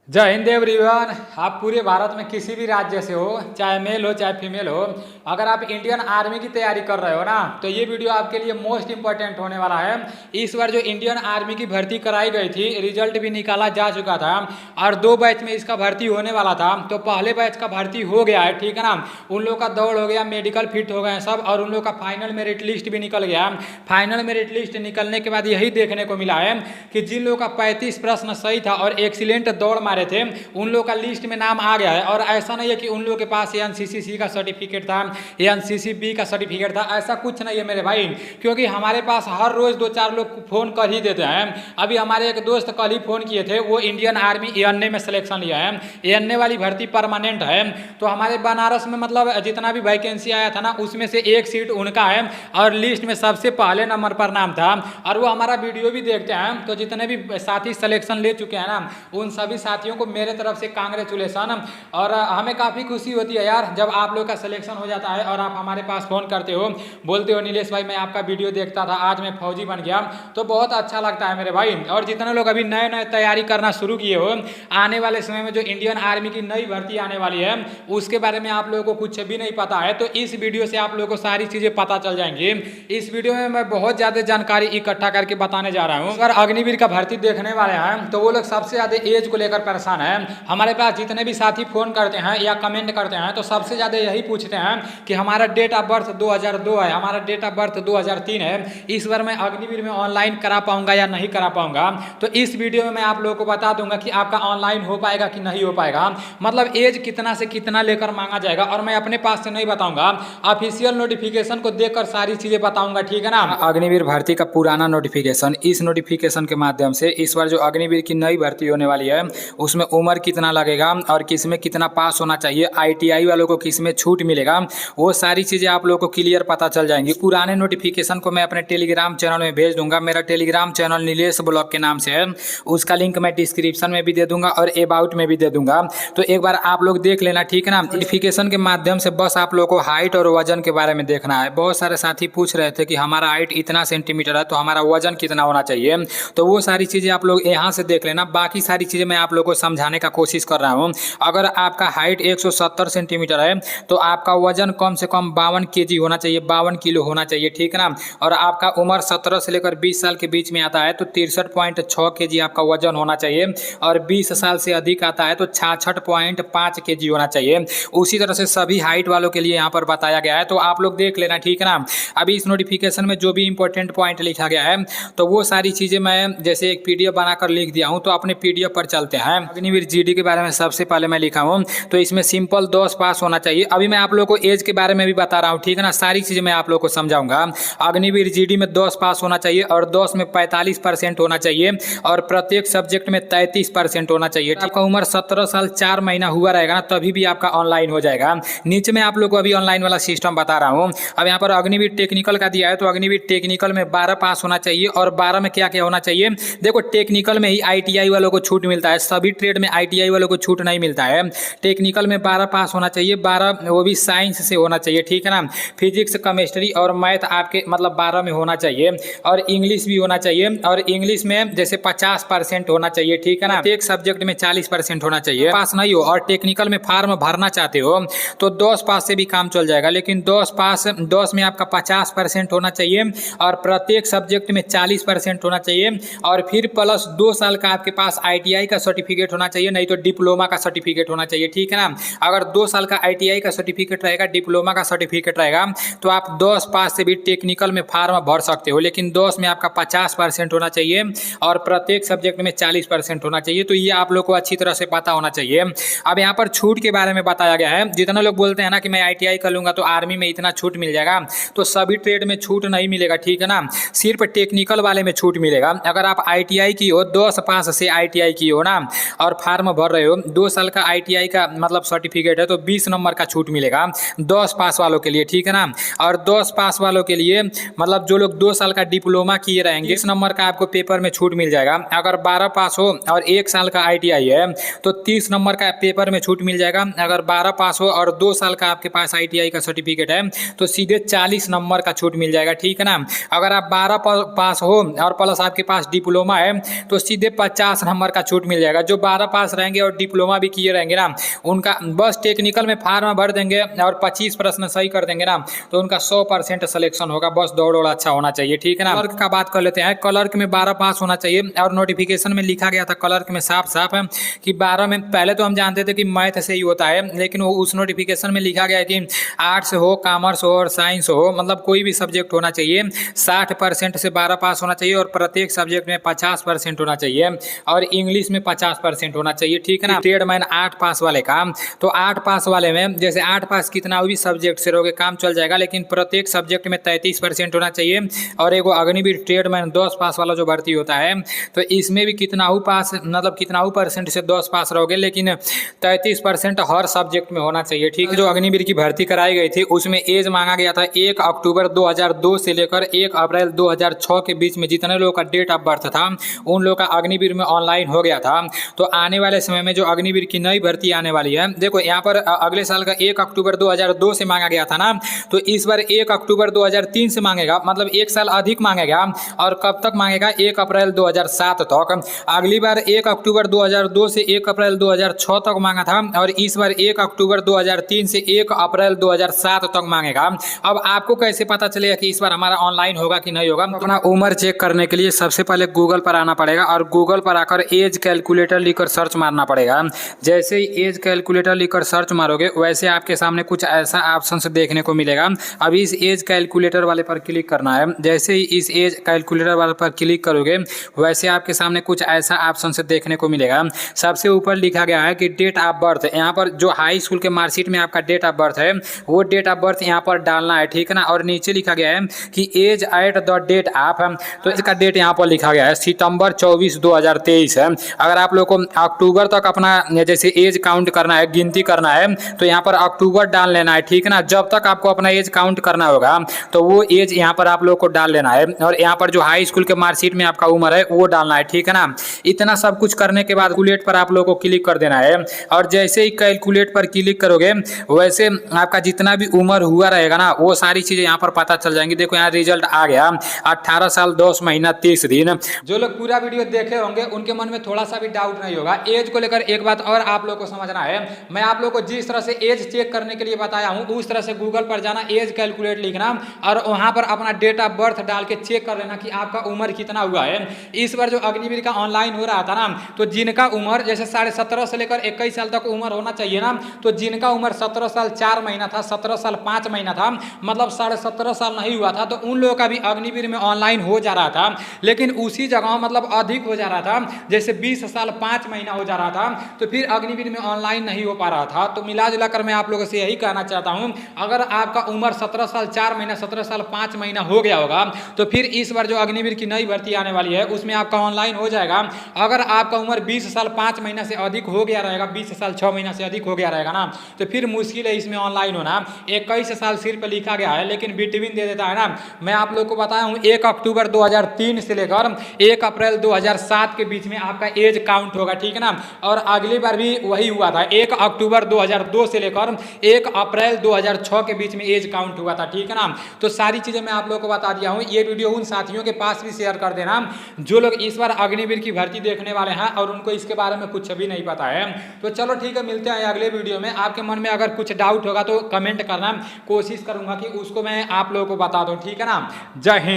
जय हिंद एवरीवन। आप पूरे भारत में किसी भी राज्य से हो, चाहे मेल हो चाहे फीमेल हो, अगर आप इंडियन आर्मी की तैयारी कर रहे हो ना, तो ये वीडियो आपके लिए मोस्ट इंपॉर्टेंट होने वाला है। इस बार जो इंडियन आर्मी की भर्ती कराई गई थी, रिजल्ट भी निकाला जा चुका था और 2 बैच में इसका भर्ती होने वाला था। तो पहले बैच का भर्ती हो गया है, ठीक है ना। उन लोग का दौड़ हो गया, मेडिकल फिट हो गए सब, और उन लोग का फाइनल मेरिट लिस्ट भी निकल गया। फाइनल मेरिट लिस्ट निकलने के बाद यही देखने को मिला है कि जिन लोगों का 35 प्रश्न सही था और एक्सीलेंट दौड़ मारे थे, उन लोग का लिस्ट में नाम आ गया है। और ऐसा नहीं है कि उन लोगों के पास एनसीसी का सर्टिफिकेट था, एनसीसी बी का सर्टिफिकेट था, ऐसा कुछ नहीं है मेरे भाई। क्योंकि हमारे पास हर रोज 2-4 लोग फोन कर ही देते हैं। अभी हमारे एक दोस्त कल ही फोन किए थे, वो इंडियन आर्मी एएनए में सिलेक्शन लिया है। एएनए वाली भर्ती परमानेंट है। तो हमारे बनारस में मतलब जितना भी वैकेंसी आया था ना, उसमें से एक सीट उनका है और लिस्ट में सबसे पहले नंबर पर नाम था। और वो हमारा वीडियो भी देखते हैं। तो जितने भी साथी सिलेक्शन ले चुके हैं ना, उन सभी साथियों को मेरे तरफ से कांग्रेचुलेसन। और हमें काफ़ी खुशी होती है यार, जब आप लोग का सिलेक्शन हो जाता है और आप हमारे पास फ़ोन करते हो, बोलते हो नीलेश भाई मैं आपका वीडियो देखता था, आज मैं फौजी बन गया। तो बहुत अच्छा लगता है मेरे भाई। और जितने लोग अभी नए नए तैयारी करना शुरू किए हो, आने वाले समय में जो इंडियन आर्मी की नई भर्ती आने वाली है, उसके बारे में आप लोगों को कुछ भी नहीं पता है, तो इस वीडियो से आप लोगों को सारी चीज़ें पता चल जाएंगी। इस वीडियो में मैं बहुत ज़्यादा जानकारी इकट्ठा करके बताने जा रहा हूँ। अगर अग्निवीर का भर्ती देखने वाले हैं तो वो लोग सबसे ज़्यादा एज को लेकर परेशान है। हमारे पास जितने भी साथी फोन करते हैं या कमेंट करते हैं, तो सबसे ज़्यादा यही पूछते हैं कि हमारा डेट ऑफ बर्थ 2002 है, हमारा डेट ऑफ बर्थ 2003 है, इस बार मैं अग्निवीर में ऑनलाइन करा पाऊंगा या नहीं करा पाऊंगा। तो इस वीडियो में मैं आप लोगों को बता दूंगा कि आपका ऑनलाइन हो पाएगा कि नहीं हो पाएगा, मतलब एज कितना से कितना लेकर मांगा जाएगा। और मैं अपने पास से नहीं बताऊंगा, ऑफिशियल नोटिफिकेशन को देखकर सारी चीज़ें बताऊंगा, ठीक है ना। अग्निवीर भर्ती का पुराना नोटिफिकेशन, इस नोटिफिकेशन के माध्यम से इस बार जो अग्निवीर की नई भर्ती होने वाली है, उसमें उम्र कितना लगेगा और किस में कितना पास होना चाहिए, आईटीआई वालों को किस में छूट मिलेगा, वो सारी चीज़ें आप लोगों को क्लियर पता चल जाएंगी। पुराने नोटिफिकेशन को मैं अपने टेलीग्राम चैनल में भेज दूंगा। मेरा टेलीग्राम चैनल नीलेश ब्लॉग के नाम से है, उसका लिंक मैं डिस्क्रिप्शन में भी दे दूंगा और अबाउट में भी दे दूंगा। तो एक बार आप लोग देख लेना, ठीक है ना। नोटिफिकेशन के माध्यम से बस आप लोग को हाइट और वजन के बारे में देखना है। बहुत सारे साथी पूछ रहे थे कि हमारा हाइट इतना सेंटीमीटर है, तो हमारा वजन कितना होना चाहिए, तो वो सारी चीज़ें आप लोग यहाँ से देख लेना। बाकी सारी चीज़ें मैं आप लोग को समझाने का कोशिश कर रहा हूँ। अगर आपका हाइट 170 सेंटीमीटर है, तो आपका वजन कम से कम 52 केजी होना चाहिए, 52 किलो होना चाहिए, ठीक है ना। और आपका उम्र 17 से लेकर 20 साल के बीच में आता है, तो 63.6 केजी आपका वजन होना चाहिए। और 20 साल से अधिक आता है तो 66.5 केजी होना चाहिए। उसी तरह से सभी हाइट वालों के लिए यहाँ पर बताया गया है, तो आप लोग देख लेना, ठीक है ना। अभी इस नोटिफिकेशन में जो भी इंपॉर्टेंट पॉइंट लिखा गया है, तो वो सारी चीज़ें मैं जैसे एक पीडीएफ बनाकर लिख दिया हूँ, तो अपने पीडीएफ पर चलते हैं। अग्निवीर जीडी के बारे में सबसे पहले मैं लिखा हूँ, तो इसमें सिंपल 10 पास होना चाहिए। अभी मैं आप लोगों को एज के बारे में भी बता रहा हूँ, ठीक है ना। सारी चीज़ें मैं आप लोगों को समझाऊंगा। अग्निवीर जीडी में 10 पास होना चाहिए और 10 में 45% होना चाहिए और प्रत्येक सब्जेक्ट में 33% होना चाहिए। आपका उम्र 17 साल 4 महीना हुआ रहेगा ना, तभी भी आपका ऑनलाइन हो जाएगा। नीचे में आप लोग को अभी ऑनलाइन वाला सिस्टम बता रहा हूँ। अब यहाँ पर अग्निवीर टेक्निकल का दिया है, तो अग्निवीर टेक्निकल में 12 पास होना चाहिए। और 12 में क्या क्या होना चाहिए, देखो टेक्निकल में ही आईटीआई वालों को छूट मिलता है, सभी ट्रेड में आईटीआई वालों को छूट नहीं मिलता है। टेक्निकल में 12 पास होना चाहिए, 12 वो भी साइंस से होना चाहिए, ठीक है ना। फिजिक्स केमिस्ट्री और मैथ आपके मतलब 12 में होना चाहिए। और इंग्लिश भी होना चाहिए, और इंग्लिश में जैसे 50% होना चाहिए, ठीक है ना। एक सब्जेक्ट में 40% होना चाहिए। पास नहीं हो और टेक्निकल में फॉर्म भरना चाहते हो, तो 10 पास से भी काम चल जाएगा। लेकिन 10 में आपका 50% होना चाहिए और प्रत्येक सब्जेक्ट में 40% होना चाहिए। और फिर प्लस 2 साल का आपके पास आईटीआई का सर्टिफिकेट होना चाहिए, नहीं तो डिप्लोमा का सर्टिफिकेट होना चाहिए, ठीक है ना। अगर 2 साल का आईटीआई का सर्टिफिकेट रहेगा, डिप्लोमा का सर्टिफिकेट रहेगा, तो आप 10 पास से भी टेक्निकल में फॉर्म भर सकते हो। लेकिन 10 में आपका 50% होना चाहिए और प्रत्येक सब्जेक्ट में 40% होना चाहिए। तो ये आप लोग को अच्छी तरह से पता होना चाहिए। अब यहाँ पर छूट के बारे में बताया गया है। जितना लोग बोलते हैं ना कि मैं आईटीआई कर लूँगा तो आर्मी में इतना छूट मिल जाएगा, तो सभी ट्रेड में छूट नहीं मिलेगा, ठीक है ना। सिर्फ टेक्निकल वाले में छूट मिलेगा। अगर आप आईटीआई की हो, 10 पास से आईटीआई की हो ना, और फार्म भर रहे हो, 2 साल का आईटीआई का मतलब सर्टिफिकेट है, तो 20 नंबर का छूट मिलेगा 10 पास वालों के लिए, ठीक है ना। और 10 पास वालों के लिए मतलब जो लोग 2 साल का डिप्लोमा किए रहेंगे, 30 नंबर का आपको पेपर में छूट मिल जाएगा। अगर 12 पास हो और 1 साल का आईटीआई है, तो 30 नंबर का पेपर में छूट मिल जाएगा। अगर 12 पास हो और 2 साल का आपके पास आईटीआई का सर्टिफिकेट है, तो सीधे 40 नंबर का छूट मिल जाएगा, ठीक है ना। अगर आप 12 पास हो और प्लस आपके पास डिप्लोमा है, तो सीधे 50 नंबर का छूट मिल जाएगा। जो 12 पास रहेंगे और डिप्लोमा भी किए रहेंगे ना, उनका बस टेक्निकल में फार्म भर देंगे और 25 प्रश्न सही कर देंगे ना, तो उनका 100% सिलेक्शन होगा। बस दौड़ अच्छा होना चाहिए, ठीक है ना। क्लर्क का बात कर लेते हैं। क्लर्क में 12 पास होना चाहिए और नोटिफिकेशन में लिखा गया था क्लर्क में साफ साफ है कि 12 में, पहले तो हम जानते थे कि मैथ से ही होता है, लेकिन वो उस नोटिफिकेशन में लिखा गया है कि आर्ट्स हो, कॉमर्स हो और साइंस हो, मतलब कोई भी सब्जेक्ट होना चाहिए 60% से 12 पास होना चाहिए और प्रत्येक सब्जेक्ट में 50% होना चाहिए और इंग्लिश में 50% होना चाहिए, ठीक है ना। ट्रेडमैन 8 पास वाले का, तो 8 पास वाले में जैसे 8 पास कितना भी सब्जेक्ट से रहोगे काम चल जाएगा, लेकिन प्रत्येक सब्जेक्ट में 33% होना चाहिए। और एगो अग्निवीर ट्रेडमैन 10 पास वाला जो भर्ती होता है, तो इसमें भी कितना पास, मतलब कितना परसेंट से 10 पास रहोगे, लेकिन 33% हर सब्जेक्ट में होना चाहिए, ठीक है। जो अग्निवीर की भर्ती कराई गई थी उसमें एज मांगा गया था 1 अक्टूबर 2002 से लेकर 1 अप्रैल 2006 के बीच में जितने लोगों का डेट ऑफ बर्थ था उन लोगों का अग्निवीर में ऑनलाइन हो गया था। तो आने वाले समय में जो अग्निवीर की नई भर्ती आने वाली है, देखो यहाँ पर अगले साल का 1 अक्टूबर 2002 से मांगा गया था ना, तो इस बार 1 अक्टूबर 2003 से मांगेगा, मतलब 1 साल अधिक मांगेगा। और कब तक मांगेगा? 1 अप्रैल 2007 तक। अगली बार 1 अक्टूबर 2002 से 1 अप्रैल 2006 तक मांगा था और इस बार 1 अक्टूबर 2003 से 1 अप्रैल 2007 तक मांगेगा। अब आपको कैसे पता चलेगा कि इस बार हमारा ऑनलाइन होगा कि नहीं होगा? अपना उम्र चेक करने के लिए सबसे पहले गूगल पर आना पड़ेगा और गूगल पर आकर एज कैलकुलेटर लिखकर सर्च मारना पड़ेगा। जैसे ही एज कैलकुलेटर लिखकर सर्च मारोगे वैसे आपके सामने कुछ ऐसा ऑप्शन से देखने को मिलेगा। अभी इस एज कैलकुलेटर वाले पर क्लिक करना है। जैसे ही इस एज कैलकुलेटर वाले पर क्लिक करोगे वैसे आपके सामने कुछ ऐसा ऑप्शन से देखने को मिलेगा। सबसे ऊपर लिखा गया है कि डेट ऑफ बर्थ, यहाँ पर जो हाई स्कूल के मार्कशीट में आपका डेट ऑफ बर्थ है वो डेट ऑफ बर्थ यहाँ पर डालना है, ठीक है ना। और नीचे लिखा गया है कि as at the date of, तो इसका डेट यहाँ पर लिखा गया है सितंबर 24 2023 है। अगर आप लोग को अक्टूबर तक अपना जैसे एज काउंट करना है, गिनती करना है, तो यहाँ पर अक्टूबर डाल लेना है, ठीक है ना। जब तक आपको अपना एज काउंट करना होगा तो वो एज यहाँ पर आप लोग को डाल लेना है और यहाँ पर जो हाई स्कूल के मार्कशीट में आपका उम्र है वो डालना है, ठीक है ना। इतना सब कुछ करने के बाद कैलकुलेट पर आप लोग को क्लिक कर देना है और जैसे ही कैलकुलेट पर क्लिक करोगे वैसे आपका जितना भी उम्र हुआ रहेगा ना वो सारी चीजें यहाँ पर पता चल जाएंगी। देखो यहाँ रिजल्ट आ गया 18 साल 10 महीना 30 दिन। जो लोग पूरा वीडियो देखे होंगे उनके मन में थोड़ा सा भी डाउट नहीं होगा। एज को लेकर एक बात और आप लोग को समझना है, मैं आप लोग को जिस तरह से एज चेक करने के लिए बताया हूँ उस तरह से गूगल पर जाना, एज कैलकुलेट लिखना और वहां पर अपना डेट ऑफ बर्थ डाल के चेक कर लेना कि आपका उम्र कितना हुआ है। इस बार जो अग्निवीर का ऑनलाइन हो रहा था ना, तो जिनका उम्र जैसे 17.5 से लेकर 21 साल तक उम्र होना चाहिए ना, तो जिनका उम्र 17 साल 4 महीना था, 17 साल 5 महीना था, मतलब 17.5 साल नहीं हुआ था, तो उन लोगों का भी अग्निवीर में ऑनलाइन हो जा रहा था। लेकिन उसी जगह मतलब अधिक हो जा रहा था, जैसे 20 साल 5 महीना हो जा रहा था, तो फिर अग्निवीर में ऑनलाइन नहीं हो पा रहा था। तो मिला जुला कर मैं आप लोगों से यही कहना चाहता हूं, अगर आपका उम्र 17 साल 4 महीना 17 साल 5 महीना हो गया होगा तो फिर इस बार जो अग्निवीर की नई भर्ती आने वाली है उसमें आपका ऑनलाइन हो जाएगा। अगर आपका उम्र 20 साल 5 महीना से अधिक हो गया रहेगा, 20 साल 6 महीना से अधिक हो गया रहेगा ना, तो फिर मुश्किल है इसमें ऑनलाइन होना। 21 साल सिर्फ लिखा गया है लेकिन बिटवीन दे देता है ना। मैं आप लोग को बताया हूँ 1 अक्टूबर 2003 से लेकर 1 अप्रैल 2007 के बीच में आपका एज काउंट होगा, ठीक है ना। और अगली बार भी वही हुआ था, 1 अक्टूबर 2002 से लेकर 1 अप्रैल 2006 के बीच में एज काउंट हुआ था, ठीक है ना। तो सारी चीजें मैं आप लोग को बता दिया हूँ। ये वीडियो उन साथियों के पास भी शेयर कर देना जो लोग इस बार अग्निवीर की भर्ती देखने वाले हैं और उनको इसके बारे में कुछ भी नहीं पता है। तो चलो ठीक है, मिलते हैं अगले वीडियो में। आपके मन में अगर कुछ डाउट होगा तो कमेंट करना, कोशिश करूंगा कि उसको मैं आप लोगों को बता दूं, ठीक है ना। जय हिंद।